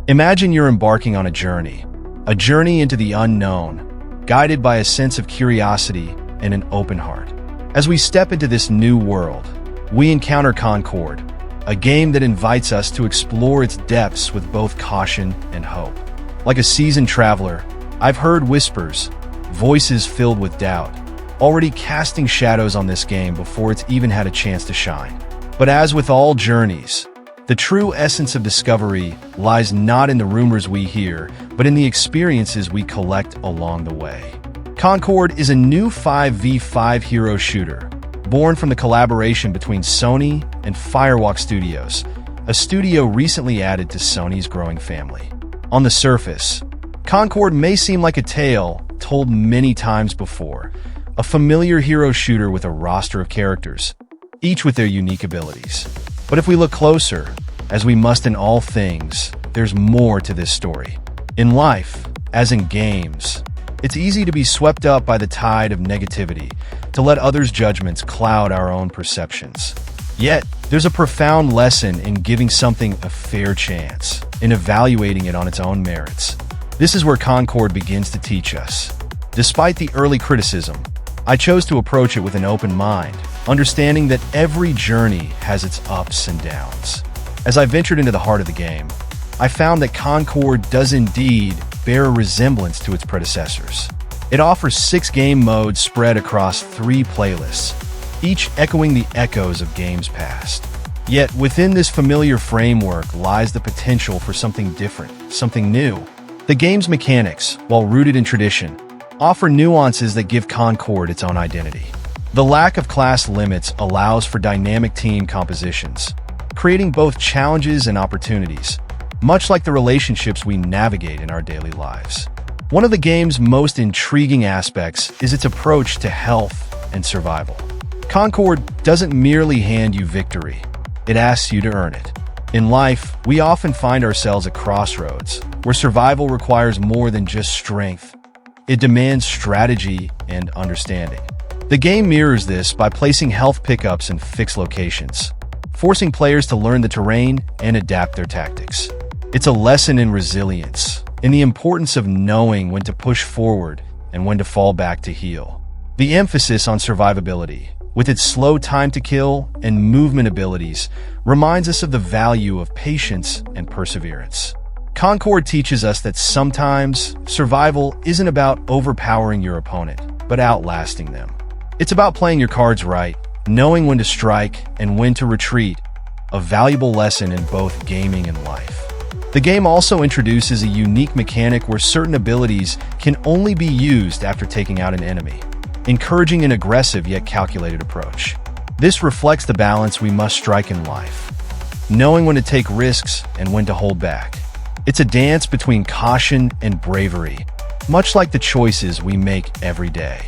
Imagine you're embarking on a journey into the unknown, guided by a sense of curiosity and an open heart. As we step into this new world, we encounter Concord, a game that invites us to explore its depths with both caution and hope. Like a seasoned traveler, I've heard whispers, voices filled with doubt, already casting shadows on this game before it's even had a chance to shine. But as with all journeys, the true essence of discovery lies not in the rumors we hear, but in the experiences we collect along the way. Concord is a new 5v5 hero shooter, born from the collaboration between Sony and Firewalk Studios, a studio recently added to Sony's growing family. On the surface, Concord may seem like a tale told many times before, a familiar hero shooter with a roster of characters, each with their unique abilities. But if we look closer, as we must in all things, there's more to this story. In life, as in games, it's easy to be swept up by the tide of negativity, to let others' judgments cloud our own perceptions. Yet, there's a profound lesson in giving something a fair chance, in evaluating it on its own merits. This is where Concord begins to teach us. Despite the early criticism, I chose to approach it with an open mind, understanding that every journey has its ups and downs. As I ventured into the heart of the game, I found that Concord does indeed bear a resemblance to its predecessors. It offers 6 game modes spread across 3 playlists, each echoing the echoes of games past. Yet within this familiar framework lies the potential for something different, something new. The game's mechanics, while rooted in tradition, offer nuances that give Concord its own identity. The lack of class limits allows for dynamic team compositions, creating both challenges and opportunities, much like the relationships we navigate in our daily lives. One of the game's most intriguing aspects is its approach to health and survival. Concord doesn't merely hand you victory, it asks you to earn it. In life, we often find ourselves at crossroads, where survival requires more than just strength. It demands strategy and understanding. The game mirrors this by placing health pickups in fixed locations, forcing players to learn the terrain and adapt their tactics. It's a lesson in resilience, in the importance of knowing when to push forward and when to fall back to heal. The emphasis on survivability, with its slow time to kill and movement abilities, reminds us of the value of patience and perseverance. Concord teaches us that sometimes survival isn't about overpowering your opponent, but outlasting them. It's about playing your cards right, knowing when to strike and when to retreat, a valuable lesson in both gaming and life. The game also introduces a unique mechanic where certain abilities can only be used after taking out an enemy, encouraging an aggressive yet calculated approach. This reflects the balance we must strike in life, knowing when to take risks and when to hold back. It's a dance between caution and bravery, much like the choices we make every day.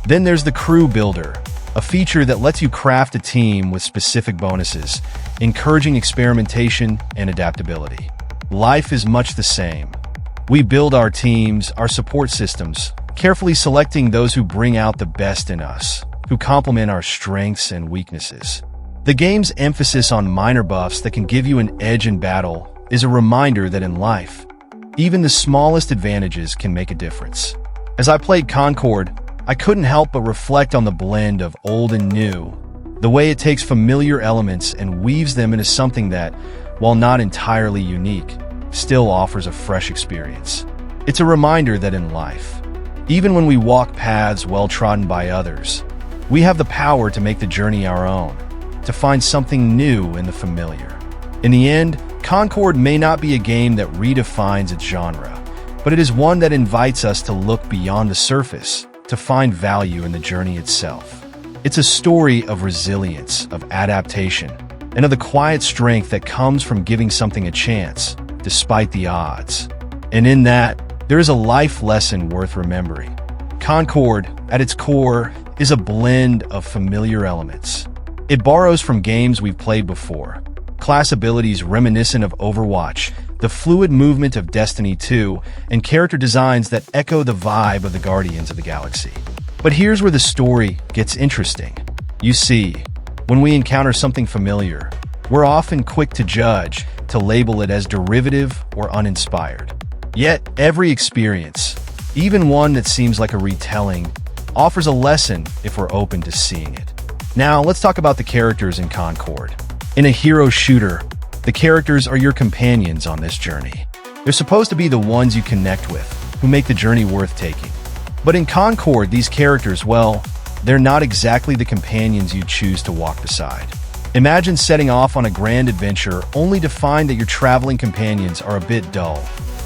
Then there's the Crew Builder, a feature that lets you craft a team with specific bonuses, encouraging experimentation and adaptability. Life is much the same. We build our teams, our support systems, carefully selecting those who bring out the best in us, who complement our strengths and weaknesses. The game's emphasis on minor buffs that can give you an edge in battle is a reminder that in life, even the smallest advantages can make a difference. As I played Concord, I couldn't help but reflect on the blend of old and new, the way it takes familiar elements and weaves them into something that, while not entirely unique, still offers a fresh experience. It's a reminder that in life, even when we walk paths well trodden by others, we have the power to make the journey our own, to find something new in the familiar. In the end, Concord may not be a game that redefines its genre, but it is one that invites us to look beyond the surface, to find value in the journey itself. It's a story of resilience, of adaptation, and of the quiet strength that comes from giving something a chance, despite the odds. And in that, there is a life lesson worth remembering. Concord, at its core, is a blend of familiar elements. It borrows from games we've played before, class abilities reminiscent of Overwatch, the fluid movement of Destiny 2, and character designs that echo the vibe of the Guardians of the Galaxy. But here's where the story gets interesting. You see, when we encounter something familiar, we're often quick to judge, to label it as derivative or uninspired. Yet, every experience, even one that seems like a retelling, offers a lesson if we're open to seeing it. Now, let's talk about the characters in Concord. In a hero shooter, the characters are your companions on this journey. They're supposed to be the ones you connect with, who make the journey worth taking. But in Concord, these characters, well, they're not exactly the companions you choose to walk beside. Imagine setting off on a grand adventure only to find that your traveling companions are a bit dull,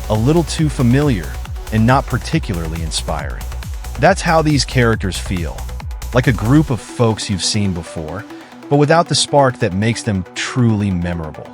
a little too familiar, and not particularly inspiring. That's how these characters feel, like a group of folks you've seen before, but without the spark that makes them truly memorable.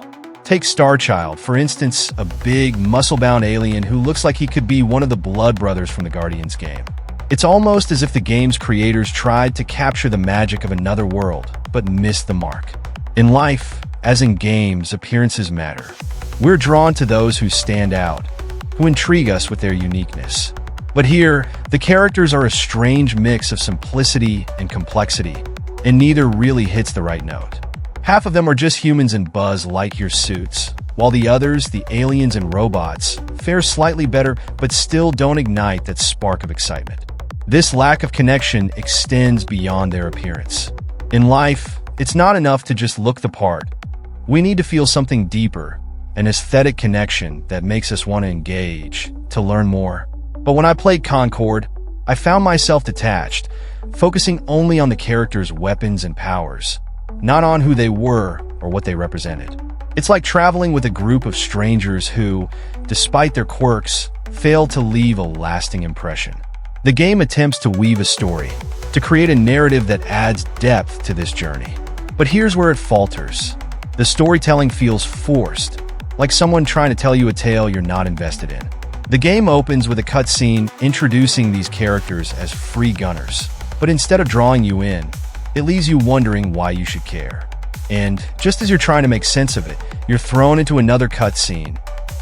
Take Starchild, for instance, a big, muscle-bound alien who looks like he could be one of the Blood Brothers from the Guardians game. It's almost as if the game's creators tried to capture the magic of another world, but missed the mark. In life, as in games, appearances matter. We're drawn to those who stand out, who intrigue us with their uniqueness. But here, the characters are a strange mix of simplicity and complexity, and neither really hits the right note. Half of them are just humans in Buzz Lightyear suits, while the others, the aliens and robots, fare slightly better but still don't ignite that spark of excitement. This lack of connection extends beyond their appearance. In life, it's not enough to just look the part. We need to feel something deeper, an aesthetic connection that makes us want to engage, to learn more. But when I played Concord, I found myself detached, focusing only on the characters' weapons and powers, not on who they were or what they represented. It's like traveling with a group of strangers who, despite their quirks, fail to leave a lasting impression. The game attempts to weave a story, to create a narrative that adds depth to this journey. But here's where it falters. The storytelling feels forced, like someone trying to tell you a tale you're not invested in. The game opens with a cutscene introducing these characters as free gunners, but instead of drawing you in, it leaves you wondering why you should care. And just as you're trying to make sense of it, you're thrown into another cutscene,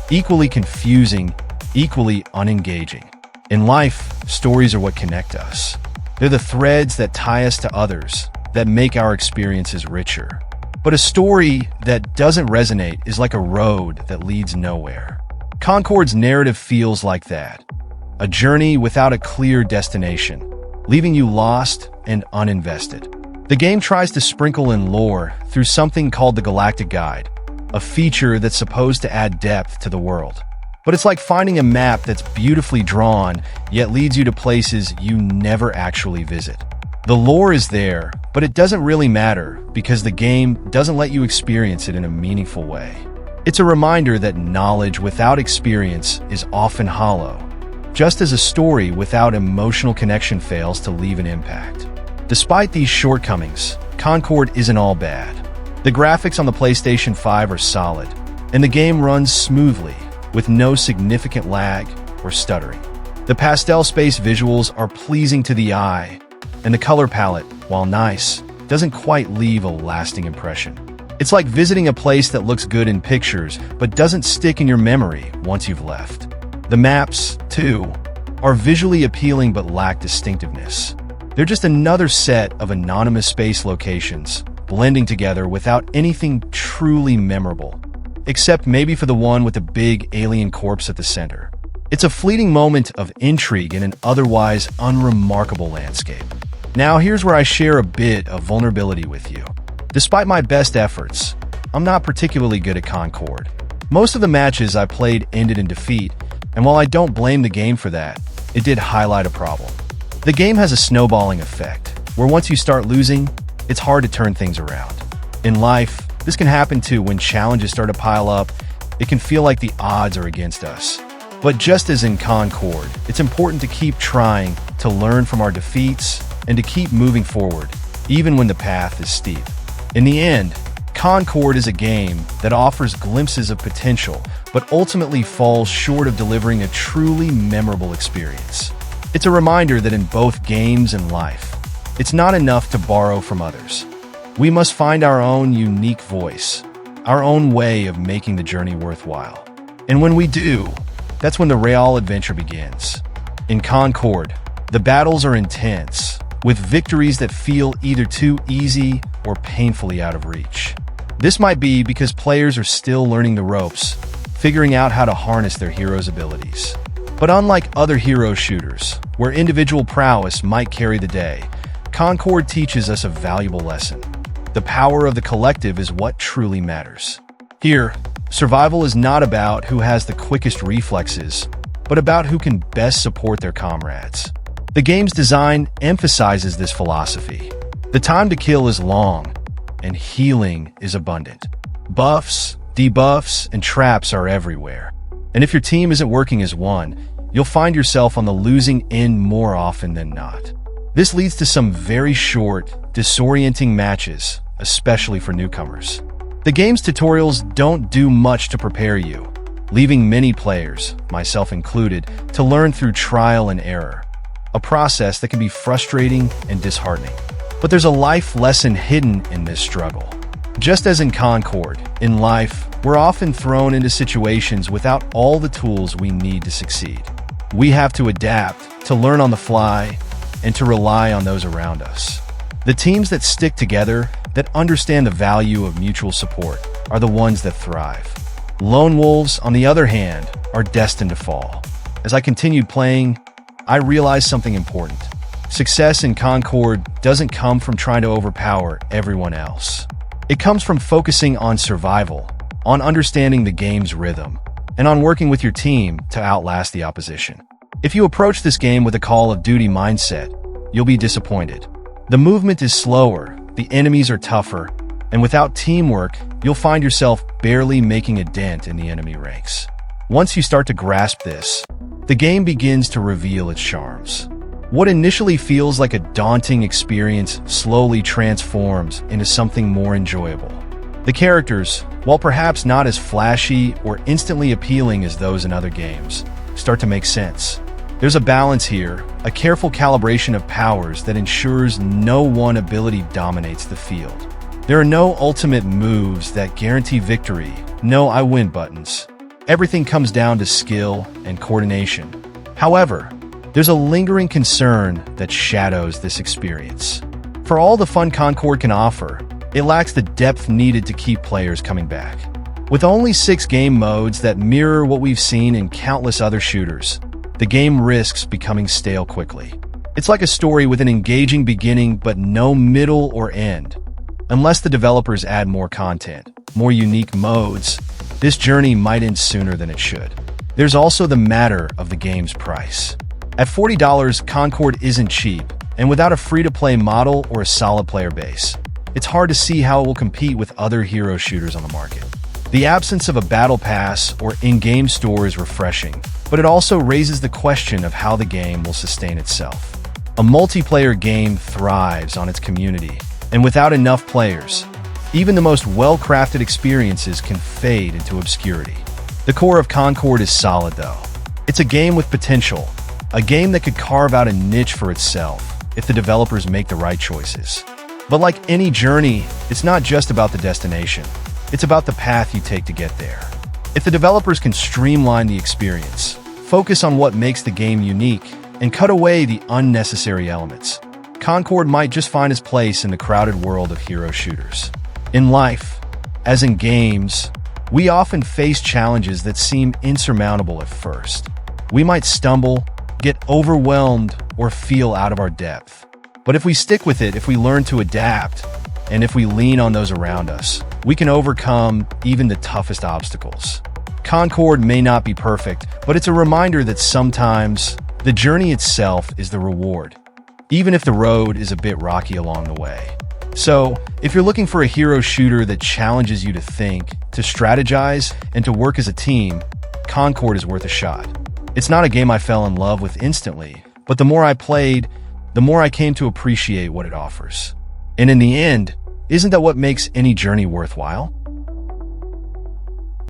equally confusing, equally unengaging. In life, stories are what connect us. They're the threads that tie us to others, that make our experiences richer. But a story that doesn't resonate is like a road that leads nowhere. Concord's narrative feels like that. A journey without a clear destination, leaving you lost and uninvested. The game tries to sprinkle in lore through something called the Galactic Guide, a feature that's supposed to add depth to the world. But it's like finding a map that's beautifully drawn, yet leads you to places you never actually visit. The lore is there, but it doesn't really matter because the game doesn't let you experience it in a meaningful way. It's a reminder that knowledge without experience is often hollow, just as a story without emotional connection fails to leave an impact. Despite these shortcomings, Concord isn't all bad. The graphics on the PlayStation 5 are solid, and the game runs smoothly, with no significant lag or stuttering. The pastel space visuals are pleasing to the eye, and the color palette, while nice, doesn't quite leave a lasting impression. It's like visiting a place that looks good in pictures, but doesn't stick in your memory once you've left. The maps, too, are visually appealing but lack distinctiveness. They're just another set of anonymous space locations, blending together without anything truly memorable, except maybe for the one with the big alien corpse at the center. It's a fleeting moment of intrigue in an otherwise unremarkable landscape. Now, here's where I share a bit of vulnerability with you. Despite my best efforts, I'm not particularly good at Concord. Most of the matches I played ended in defeat, and while I don't blame the game for that, it did highlight a problem. The game has a snowballing effect, where once you start losing, it's hard to turn things around. In life, this can happen too when challenges start to pile up. It can feel like the odds are against us. But just as in Concord, it's important to keep trying, to learn from our defeats, and to keep moving forward, even when the path is steep. In the end, Concord is a game that offers glimpses of potential, but ultimately falls short of delivering a truly memorable experience. It's a reminder that in both games and life, it's not enough to borrow from others. We must find our own unique voice, our own way of making the journey worthwhile. And when we do, that's when the real adventure begins. In Concord, the battles are intense, with victories that feel either too easy or painfully out of reach. This might be because players are still learning the ropes, figuring out how to harness their hero's abilities. But unlike other hero shooters, where individual prowess might carry the day, Concord teaches us a valuable lesson. The power of the collective is what truly matters. Here, survival is not about who has the quickest reflexes, but about who can best support their comrades. The game's design emphasizes this philosophy. The time to kill is long, and healing is abundant. Buffs, debuffs, and traps are everywhere. And if your team isn't working as one, you'll find yourself on the losing end more often than not. This leads to some very short, disorienting matches, especially for newcomers. The game's tutorials don't do much to prepare you, leaving many players, myself included, to learn through trial and error, a process that can be frustrating and disheartening. But there's a life lesson hidden in this struggle. Just as in Concord, in life, we're often thrown into situations without all the tools we need to succeed. We have to adapt, to learn on the fly, and to rely on those around us. The teams that stick together, that understand the value of mutual support, are the ones that thrive. Lone wolves, on the other hand, are destined to fall. As I continued playing, I realized something important. Success in Concord doesn't come from trying to overpower everyone else. It comes from focusing on survival, on understanding the game's rhythm, and on working with your team to outlast the opposition. If you approach this game with a Call of Duty mindset, you'll be disappointed. The movement is slower, the enemies are tougher, and without teamwork, you'll find yourself barely making a dent in the enemy ranks. Once you start to grasp this, the game begins to reveal its charms. What initially feels like a daunting experience slowly transforms into something more enjoyable. The characters, while perhaps not as flashy or instantly appealing as those in other games, start to make sense. There's a balance here, a careful calibration of powers that ensures no one ability dominates the field. There are no ultimate moves that guarantee victory, no I win buttons. Everything comes down to skill and coordination. However, there's a lingering concern that shadows this experience. For all the fun Concord can offer, it lacks the depth needed to keep players coming back. With only 6 game modes that mirror what we've seen in countless other shooters, the game risks becoming stale quickly. It's like a story with an engaging beginning but no middle or end. Unless the developers add more content, more unique modes, this journey might end sooner than it should. There's also the matter of the game's price. At $40, Concord isn't cheap, and without a free-to-play model or a solid player base, it's hard to see how it will compete with other hero shooters on the market. The absence of a battle pass or in-game store is refreshing, but it also raises the question of how the game will sustain itself. A multiplayer game thrives on its community, and without enough players, even the most well-crafted experiences can fade into obscurity. The core of Concord is solid, though. It's a game with potential, a game that could carve out a niche for itself if the developers make the right choices. But like any journey, it's not just about the destination. It's about the path you take to get there. If the developers can streamline the experience, focus on what makes the game unique, and cut away the unnecessary elements, Concord might just find its place in the crowded world of hero shooters. In life, as in games, we often face challenges that seem insurmountable at first. We might stumble, get overwhelmed, or feel out of our depth. But if we stick with it, if we learn to adapt, and if we lean on those around us, we can overcome even the toughest obstacles. Concord may not be perfect, but it's a reminder that sometimes the journey itself is the reward, even if the road is a bit rocky along the way. So, if you're looking for a hero shooter that challenges you to think, to strategize, and to work as a team, Concord is worth a shot. It's not a game I fell in love with instantly, but the more I played, the more I came to appreciate what it offers. And in the end, isn't that what makes any journey worthwhile?